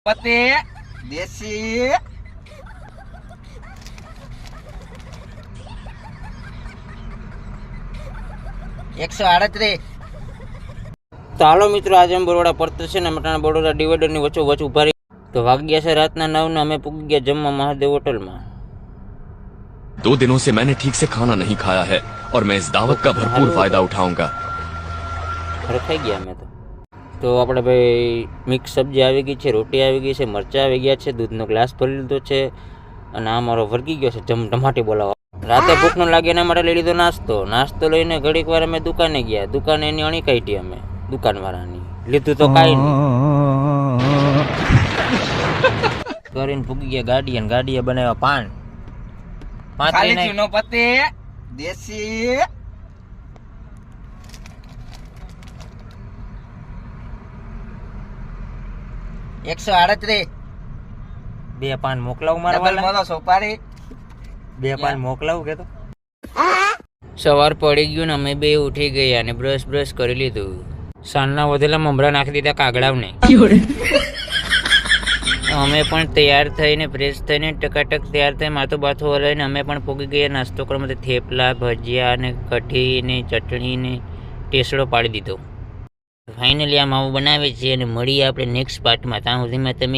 પતે દેશી 138. તો હાલો મિત્રો, આજે અમે બરોડા પડતર છે ને મટાણા બરોડા ડિવાઈડરની વચ્ચે વચ્ચે ઉભા રહી. તો વાગ્યા છે રાતના 9 ને અમે પૂગી ગયા જમવા મહાદેવ હોટલમાં. 2 दिनों से मैंने ठीक से खाना नहीं खाया है और मैं इस दावत का भरपूर फायदा उठाऊंगा. રખાઈ ગયા અમે તો આપણે ભાઈ મિક્સ સબ્જી આવી ગઈ છે, રોટી આવી ગઈ છે, મરચાં આવી ગયા છે, દૂધનો ગ્લાસ ભરી લીધો છે અને આ મારો વર્ગી ગયો છે ટમાટી બોલાવા. રાતે ભૂખ ન લાગે એના માટે લઈ લીધો નાસ્તો લઈને ઘડીક વાર અમે દુકાને ગયા. દુકાને એની અણી કાઢી અમે દુકાનવાળાની, લીધું તો કાંઈ નહીં કરીને ભૂગી ગયા ગાડી. અને ગાડીએ બનાવ્યા પાન. ખાલી ચૂનો પતે દેશી 138. 2 પાન મોકલાવું મારા ડબલ વાલા? મોલો સોપારી 2 પાન મોકલાવું કે તો? સવાર પડી ગયું ને અમે બે ઉઠી ગયા અને બ્રશ કરી લીધું. સાંજના વધેલા મમરા નાખી દીધા કાગડાવને. અમે પણ તૈયાર થઈને ફ્રેશ થઈને ટકાટક તૈયાર થઈ માથું બાથું હલાવીને અમે પણ પૂગી ગયા નાસ્તો કરવા માટે. થેપલા, ભજીયા અને કઢી ને ચટણી ને ટેસડો પાડી દીધો. ફાઇનલી આ માવું બનાવે છે અને મળીએ આપણે નેક્સ્ટ પાર્ટમાં. ત્યાં સુધીમાં તમે